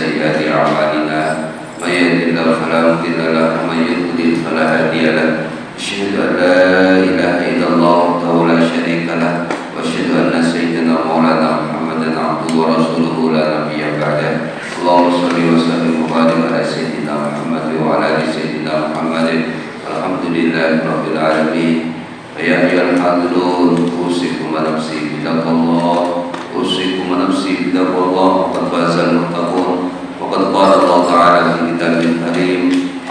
سيئات أعمالنا من يهد الله فلا مضل له ومن يضلل فلا هادي له أشهد أن لا إله إلا الله وحده لا شريك له وأشهد أن سيدنا مولانا محمدا عبده ورسوله لا نبي بعده اللهم صل وسلم وبارك على سيدنا محمد وعلى آل سيدنا محمد الحمد لله رب العالمين يا أيها الحاضرون أوصيكم ونفسي بتقوى الله أوصيكم ونفسي بتقوى الله وقد فاز المتقون وقد قال الله تعالى في كتابه الكريم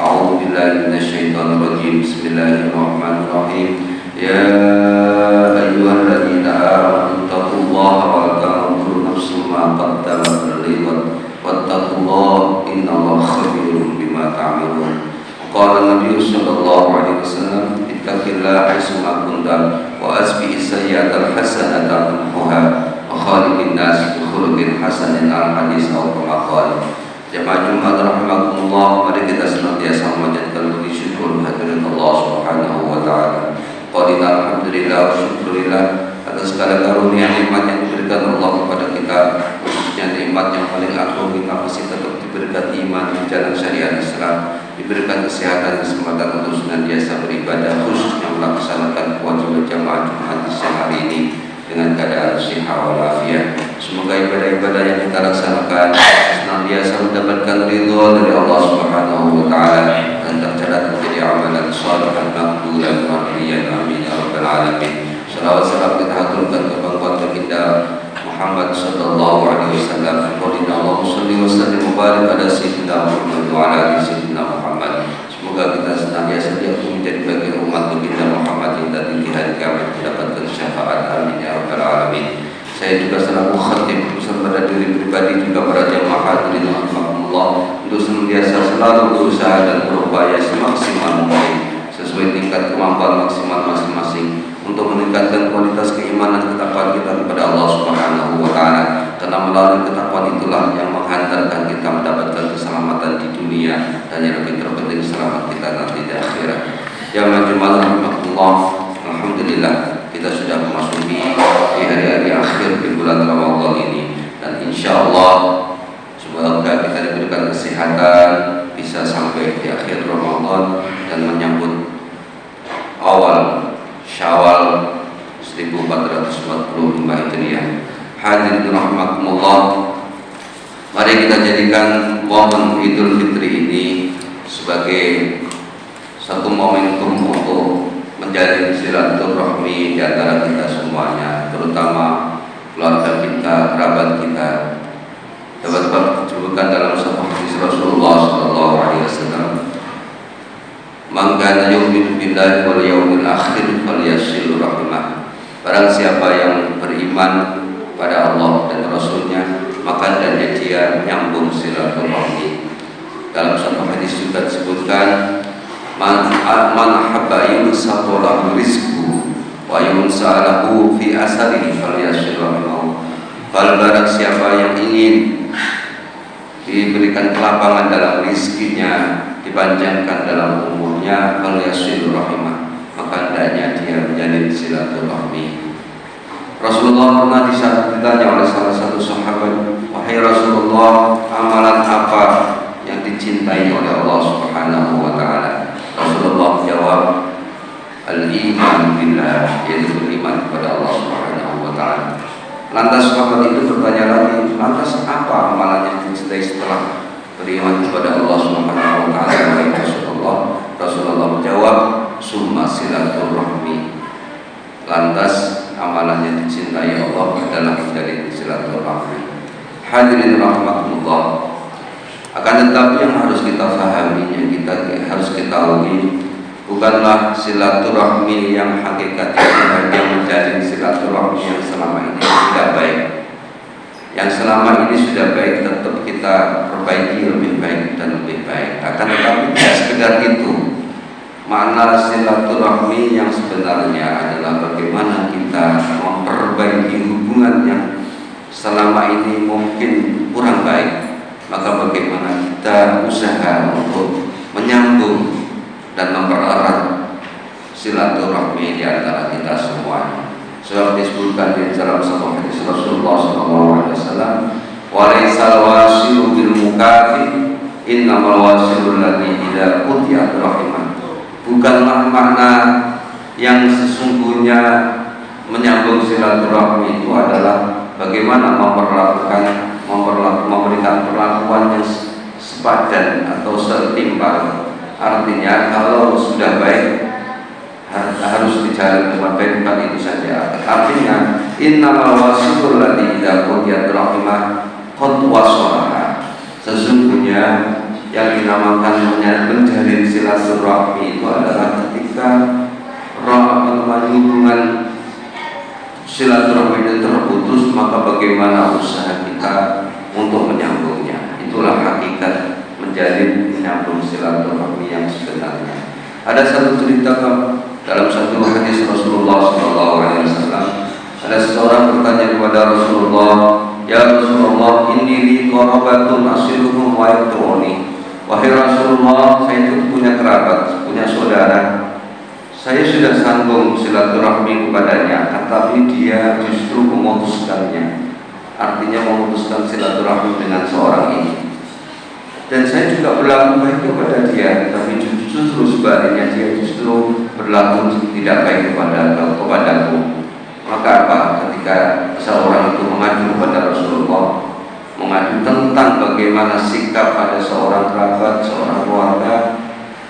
أعوذ بالله من الشيطان الرجيم بسم الله الرحمن الرحيم يا أيها الذين آمنوا اتقوا الله ولتنظر نفس ما قدمت لغد واتقوا الله إن الله خبير بما تعملون قال النبي صلى الله عليه وسلم اتق الله حيثما كنت وأتبع السيئة الحسنة تمحها وخالق الناس بخلق حسن الحديث أو كما قال. Jemaah Jumat rahimakumullah, mari kita senantiasa memanjatkan puji syukur hadirat Allah Subhanahu wa taala. Qulina alhamdulillah wa syukurillah atas segala karunia nikmat yang diberikan Allah kepada kita, khususnya nikmat yang paling agung kita masih tetap diberikan iman di jalan syariat Islam, diberikan kesehatan, kesempatan untuk senantiasa beribadah, khususnya melaksanakan kewajiban jamaah Jumat di siang hari ini dengan keadaan sehat walafiat. Semoga ibadah-ibadah yang kita laksanakan senantiasa mendapatkan ridho dari Allah Subhanahu wa taala dan tercatat menjadi amalan saleh dan makbulan mardiyan amin ya rabbal alamin. Salawat salam kita haturkan kepada baginda Muhammad sallallahu alaihi wasallam. Qulina Allahumma shalli wa sallim wa barik ala sayyidina Muhammad wa ala ali sayyidina Muhammad. Semoga kita senantiasa menjadi bagian umat baginda Muhammad yang nanti di hari kiamat mendapatkan syafaat amin ya rabbal alamin. Saya juga selaku khatib beserta diri pribadi juga para jamaah hadirin rahimakumullah untuk senantiasa selalu berusaha dan berupaya semaksimal mungkin sesuai tingkat kemampuan maksimal masing-masing untuk meningkatkan kualitas keimanan ketakwaan kita kepada Allah Subhanahu wa taala, karena melalui ketakwaan itulah yang menghantarkan kita mendapatkan keselamatan di dunia dan yang lebih terpenting selamat kita nanti di akhirat. Jamaah Jumat rahimakumullah, alhamdulillah kita sudah memasuki di hari-hari akhir di bulan Ramadan ini, dan insya Allah semoga kita diberikan kesehatan bisa sampai di akhir Ramadan dan menyambut awal Syawal 1445 Hijriah. Hadirin rahimakumullah, mari kita jadikan momen Idul Fitri ini sebagai satu momentum untuk menjalin silaturahmi di antara kita semuanya, terutama keluarga kita, kerabat kita. Dapat disebutkan dalam satu hadis Rasulullah sallallahu alaihi wasallam, "Man kana yu'minu billahi wal yawmil akhir falyasil rahimah." Barang siapa yang beriman pada Allah dan Rasulnya, maka hendaknya dia menyambung silaturahmi. Dalam satu hadis juga disebutkan, Man habba yunsahu lahu rizquhu wa yunsalahu fi asarihi falyashir rahimahu. Kalau barang siapa yang ingin diberikan kelapangan dalam rizkinya, dipanjangkan dalam umurnya, falyashir rahimah, maka hendaknya dia menjalin silaturahmi. Rasulullah pernah ditanya oleh salah satu sahabat, "Wahai Rasulullah, amalan apa yang dicintai oleh Allah Subhanahu wa taala?" Rasulullah menjawab, al-iman billah, yaitu beriman kepada Allah Subhanahu wa taala. Lantas sahabat itu bertanya lagi, lantas apa amalan yang dicintai setelah beriman kepada Allah Subhanahu wa taala wahai Rasulullah? Rasulullah menjawab, summa silaturahmi. Lantas amalan yang dicintai Allah adalah menjalin silaturahmi. Hadirin rahimakumullah, akan tetapi yang harus kita pahami, yang kita harus ketahui, bukanlah silaturahmi yang hakikatnya yang menjalin silaturahmi yang selama ini tidak baik. Yang selama ini sudah baik tetap kita perbaiki lebih baik dan lebih baik. Akan tetapi tidak sekedar itu. Makna silaturahmi yang sebenarnya adalah bagaimana kita memperbaiki hubungan yang selama ini mungkin kurang baik. Maka bagaimana kita usaha untuk menyambung dan mempererat silaturahmi di antara kita semua. Sebab disebutkan di dalam satu hadis Rasulullah SAW, "Walaisal wasilu bil muka innamal wasilul ladzi idza qutiyat rahimah. Bukanlah makna yang sesungguhnya menyambung silaturahmi itu adalah bagaimana memberikan perlakuan yang sepadan atau setimpal. Artinya kalau sudah baik harus dijalin dengan baik, bukan itu saja. Artinya innamal wasilul ladzi idza qutiyat rahimah qad wasalaha. Sesungguhnya yang dinamakan menjalin silaturahmi itu adalah ketika hubungan silaturahmi itu terputus, maka bagaimana usaha kita untuk menyambungnya. Itulah hakikat menjalin menyambung silaturahmi yang sebenarnya. Ada satu cerita dalam satu hadis Rasulullah SAW. Ada seseorang bertanya kepada Rasulullah, "Ya Rasulullah, inni li qarabatun asiluhum wa yaqtuni." Wahai Rasulullah, saya itu punya kerabat, punya saudara. Saya sudah sambung silaturahmi kepadanya, tetapi dia justru memutuskannya. Artinya memutuskan silaturahmi dengan seorang ini. Dan saya juga berlaku baik kepada dia, tapi justru sebaliknya dia justru berlaku tidak baik kepadaku. Maka apa? Ketika seorang itu mengadu kepada Rasulullah, mengadu tentang bagaimana sikap pada seorang kerabat, seorang keluarga,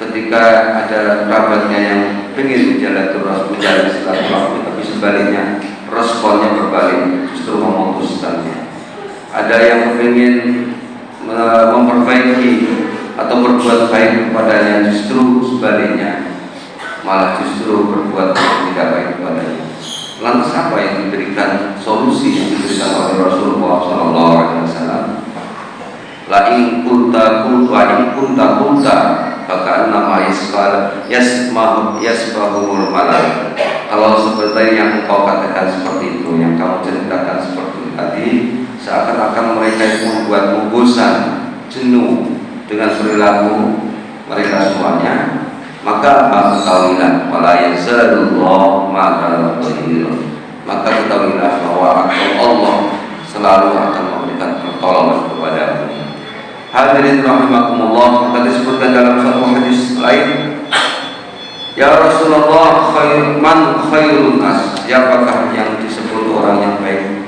ketika ada kerabatnya yang ingin menjalin silaturahmi, tapi sebaliknya responnya berbalik, justru memutuskannya. Ada yang ingin memperbaiki atau berbuat baik kepadanya, justru sebaliknya, malah justru berbuat tidak baik kepadanya. Lantas apa yang diberikan, solusi yang diberikan oleh Rasulullah SAW? La in kunta faka'annama yasbahumul malak. Kalau seperti yang engkau katakan seperti itu, yang kamu ceritakan seperti itu tadi, seakan-akan mereka itu membuatmu bosan, jenuh dengan perilaku mereka semuanya. Maka ketahuilah wala yazalullah ma'al mu'minin. Maka ketahuilah bahwa Allah selalu akan memberikan pertolongan kepadamu. Hadirin rahimakumullah, maka disebutkan dalam satu hadis lain, ya Rasulullah, man khairun nas, siapakah yang disebut orang yang baik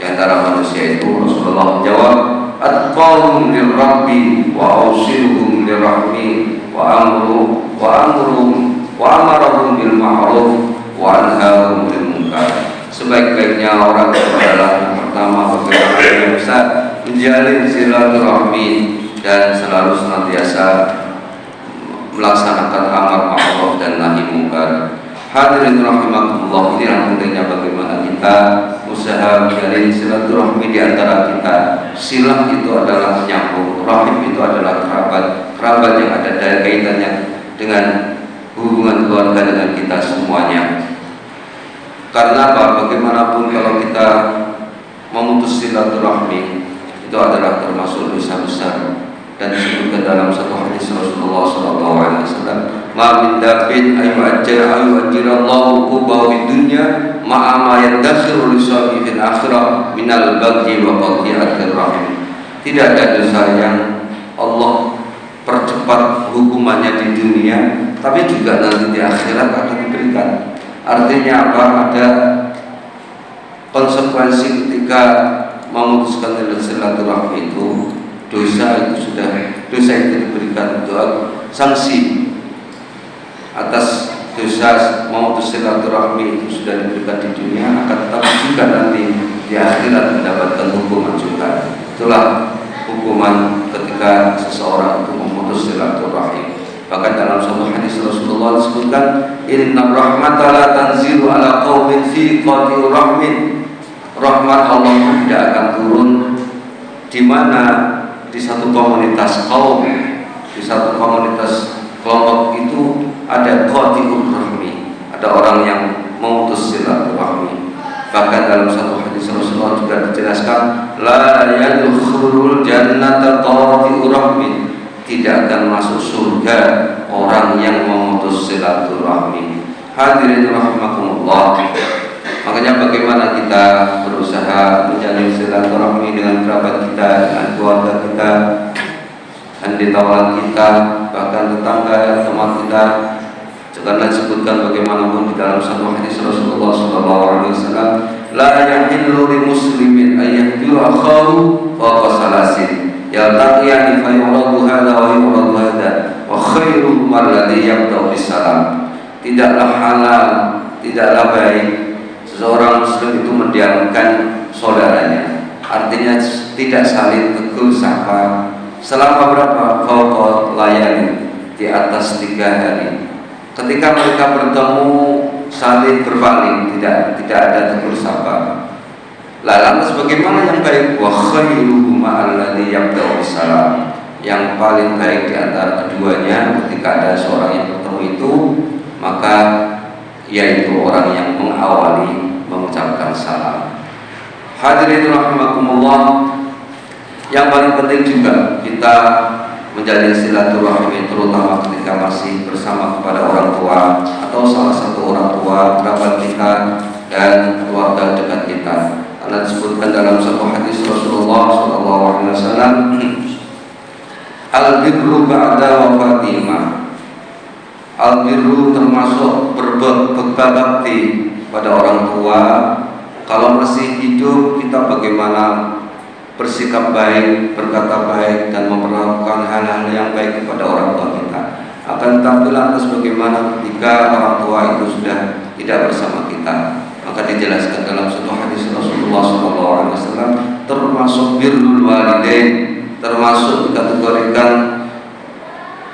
di antara manusia itu? Rasulullah menjawab, atqahum lirabbi wa awsiluhum lirahmi wa amarahum bil ma'ruf wa anhahum bil munkar. Sebaik-baiknya orang itu adalah yang pertama bagaimana dia bisa menjalin silaturahmi dan selalu senantiasa melaksanakan amar ma'ruf dan nahi munkar. Hadirin rahimakumullah, ini yang pentingnya bagaimana kita usaha menjalin silaturahmi di antara kita. Silah itu adalah menyambung, rahim itu adalah kerabat yang ada kaitannya dengan hubungan keluarga dengan kita semuanya. Karena apa? Bagaimanapun kalau kita memutus silaturahmi itu adalah termasuk dosa besar, dan disebutkan dalam satu hadis Rasulullah SAW, ma min dabbin ayu'ajjilallahu qubahu fid dunya ma'a ma yadakhiru li sahibi fil akhirah minal baghi wa qati'atir rahim. Tidak ada dosa yang Allah percepat hukumannya di dunia, tapi juga nanti di akhirat akan diberikan. Artinya apa? Ada konsekuensi ketika memutuskan silaturahmi itu. Dosa itu diberikan sanksi atas dosa memutus silaturahmi itu sudah diberikan di dunia, akan tetapi juga nanti di akhirat mendapatkan hukuman juga. Itulah hukuman ketika seseorang itu memutus silaturahmi. Bahkan dalam satu hadis Rasulullah disebutkan, inna rahmata la tanzilu ala qaumin fi qati'ir rahmin. Rahmat Allah tidak akan turun di mana di satu komunitas kaum, di satu komunitas kelompok itu ada qati'ur rahmi, ada orang yang memutus silaturahmi. Bahkan dalam satu hadis Rasulullah juga dijelaskan, la yadkhulul jannata qati'ur rahmi, tidak akan masuk surga orang yang memutus silaturahmi. Hadirin rahimakumullah, makanya bagaimana kita berusaha menjalin silaturahmi dengan kerabat kita, dengan keluarga kita, dan di tawaran kita, bahkan tetangga, teman kita. Karena disebutkan bagaimanapun di dalam satu hadis Rasulullah SAW, la yahillu li muslimin an yahjura akhahu fawqa salasin yaltaqiyani fa yuradu hadha wa yuradu hadha wa khairu alladhi yabda'u bisalam. Tidaklah halal, tidaklah baik seseorang muslim itu mendiamkan saudaranya. Artinya tidak saling tegur sapa selama berapa? Fawqa layani, di atas 3 hari. Ketika mereka bertemu saling berpaling, tidak ada tegur sapa. Lantas bagaimana yang baik? Wa khairuhum alladzi yabda'u bisalam. Yang paling baik di antara keduanya ketika ada seorang yang bertemu itu, maka yaitu orang yang mengawali mengucapkan salam. Hadirin rahimakumullah, yang paling penting juga kita menjalin silaturahmi, terutama ketika masih bersama kepada orang tua atau salah satu orang tua kerabat kita dan keluarga dekat kita. Karena disebutkan dalam satu hadis Rasulullah SAW, al-birru ba'da wafatimah. Al-birru termasuk berbakti pada orang tua. Kalau masih hidup, kita bagaimana bersikap baik, berkata baik, dan memperlakukan hal-hal yang baik kepada orang tua kita. Akan tetapi lantas bagaimana ketika orang tua itu sudah tidak bersama kita? Maka dijelaskan dalam satu hadis Rasulullah SAW, termasuk birrul walidain, termasuk dikategorikan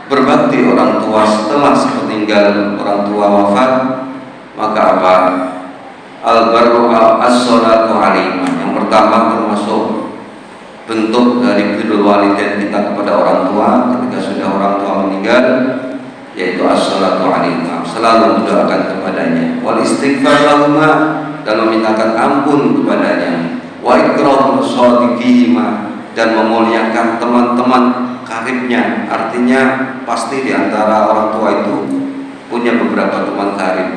berbakti orang tua setelah sepeninggal orang tua wafat. Maka apa? Al-barru as-salatu alaihim. Yang pertama termasuk bentuk dari birrul walidain kita kepada orang tua ketika sudah orang tua meninggal, yaitu as-salatu alaihim, selalu mendoakan kepadanya, wal istighfar lahuma, dan memintakan ampun kepadanya, wa ikram shadiqihim, dan memuliakan teman-teman karibnya. Artinya pasti di antara orang tua itu punya beberapa teman karib.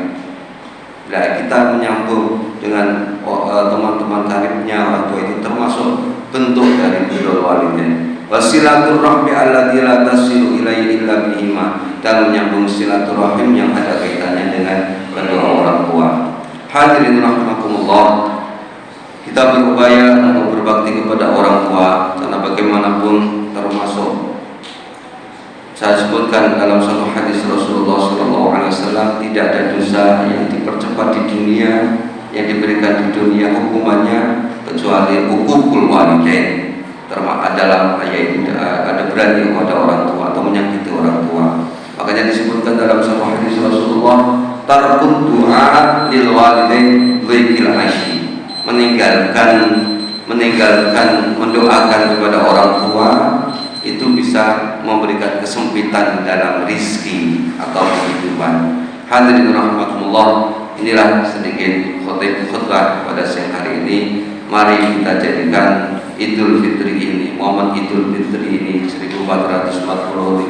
Nah, kita menyambung dengan teman-teman karibnya orang tua itu termasuk bentuk dari birrul walidain. Wasilaturrahmi allati la tasilu ilaihi illa bihima, dan menyambung silaturahim yang ada kaitannya dengan kedua orang tua. Hadirin rahimakumullah, kita berupaya untuk berbakti kepada orang tua, karena bagaimanapun termasuk saya sebutkan dalam satu hadis Rasulullah SAW, tidak ada dosa yang dipercepat di dunia, yang diberikan di dunia hukumannya, kecuali hukukul walidain. Termasuk dalam ayat itu ada berani kepada orang tua atau menyakiti orang tua. Makanya disebutkan dalam satu hadis Rasulullah, tarkut du'a lil walidain dzikil ashi, meninggalkan mendoakan kepada orang tua itu bisa memberikan kesempitan dalam rizki atau kehidupan. Hadirin rahimakumullah, inilah sedikit khutbah pada siang hari ini. Mari kita jadikan Idul Fitri ini, momen Idul Fitri ini 1445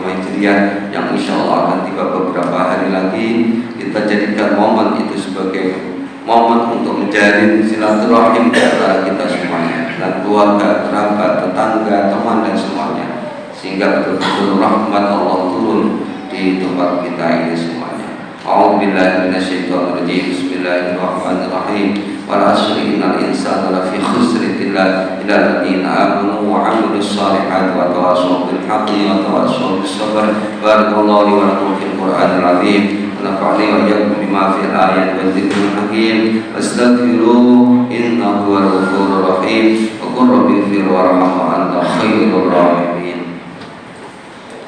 Hijriah yang insya Allah akan tiba beberapa hari lagi, kita jadikan momen itu sebagai momen untuk menjalin silaturahim antara kita semuanya, dan keluarga, kerabat, tetangga, teman, dan semuanya, sehingga betul-betul rahmat Allah turun di tempat kita ini semuanya. A'udzubillahi minasyaitonirrajim. Bismillahirrahmanirrahim. Wal 'asri innal insana lafi khusr illa alladziina aamanu wa 'amilus shalihaati wa tawassaw bil haqqi wa tawassaw bis sabr. Barakallahu li wa lakum fil Qur'anil 'azim. Nafa'ni wa iyyakum bima fil ayati wa dzikril hakim. Astaghfiruh innahu huwal ghafurur rahim. Wa qur rabbighfir warham wa anta khairur rahimin.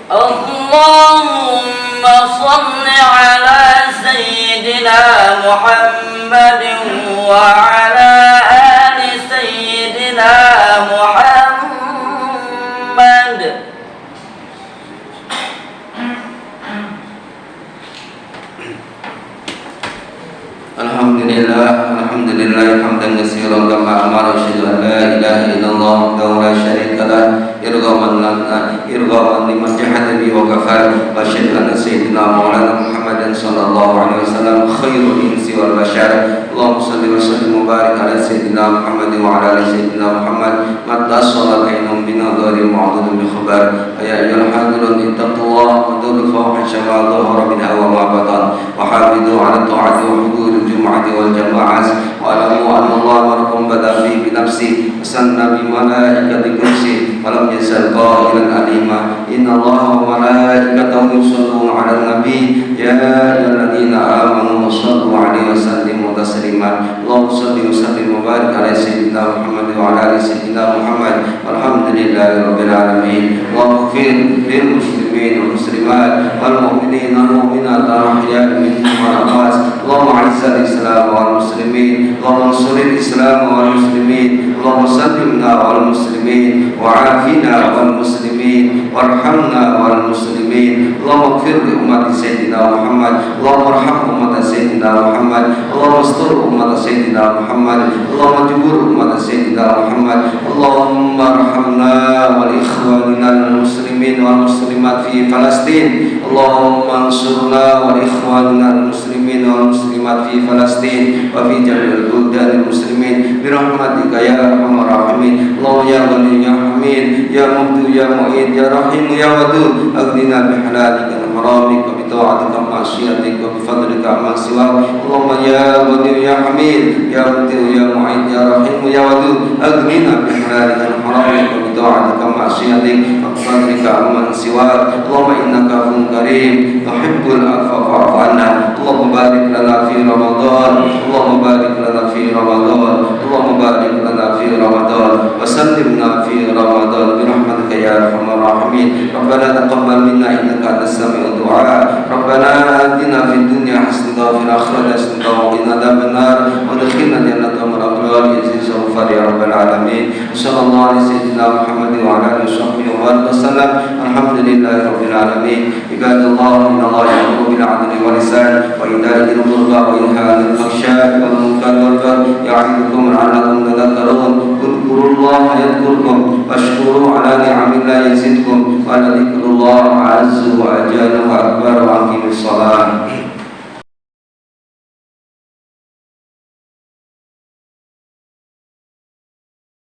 Allahumma salli ala sayyidina Muhammadin wa ala ali sayyidina Muhammad. Alhamdulillah hamdan katsiran kama amara asyhadu an la ilaha illallah wahdahu la syarika lah irghaman liman jahada bi wa kafar wa asyhadu anna sayyidina maulana Muhammadan sallallahu alaihi wasallam خير الإنس والبشر اللهم صل وسلم وبارك على سيدنا محمد وعلى آل سيدنا محمد ما اتصل بينهم بنظر معضد بخبر يا أيها الحاضرون اتقوا الله وذروا الفواحش ما ظهر منها وما بطن وحافظوا على الطاعة وحضور الجمعة والجماعات واعلموا أن الله أمركم بدأ فيه بنفسه وسن بملائكة كرسي ولم يزل قائلا عليما إن الله وملائكته يصلون على النبي يا أيها الذين آمنوا صلوا عليه وسلموا تسليما اللهم صل وسلم وبارك على سيدنا محمد وعلى آل سيدنا محمد والحمد لله رب العالمين اللهم اغفر للمسلمين والمسلمات والمؤمنين والمؤمنات الأحياء منهم والأموات اللهم أعز الإسلام والمسلمين اللهم انصر الإسلام والمسلمين اللهم سلمنا والمسلمين وعافنا والمسلمين وارحمنا والمسلمين اللهم اغفر لأمة سيدنا محمد اللهم ارحم أمة سيدنا محمد اللهم استر أمة سيدنا محمد اللهم اجبر أمة سيدنا محمد اللهم ارحمنا والإخواننا المسلمين والمسلمات في فلسطين اللهم انصرنا والإخواننا المسلمين والمسلمات في فلسطين وفي جميع البلدان المسلمين برحمتك يا أرحم الراحمين اللهم يا غني يا حميد يا مبدو يا معيد يا رحيم يا ودود أغننا بحلالك عن حرامك وبطاعتك عن معصيتك وبفضلك عما سواك اللهم يا غني يا حميد يا مبدو يا معيد يا رحيم يا ودود أغننا بحلالك عن حرامك وبطاعتك عن معصيتك وبفضلك عما سواك اللهم إنك عفو كريم تحب العفو فاعف عنا اللهم بارك لنا في رمضان اللهم بارك لنا في رمضان اللهم بارك لنا في رمضان وسلمنا في رمضان برحمتك يا أرحم الراحمين ربنا تقبل منا إنك أنت السميع الدعاء ربنا آتنا في الدنيا حسنة وفي الآخرة حسنة وقنا عذاب النار وادخلنا جنة الأبرار عزيز غفار يا رب العالمين صلى الله على سيدنا محمد وعلى آله وصحبه وسلم الحمد لله رب العالمين عباد الله إن الله يأمر بالعدل والإحسان وإيتاء ذي القربى وينهى عن الفحشاء والمنكر والبغي يعظكم لعلكم تذكرون اذكروا الله يذكركم واشكروا على نعم الله يزدكم ولذكر الله أعز وأجل وأكبر وأقيموا الصلاة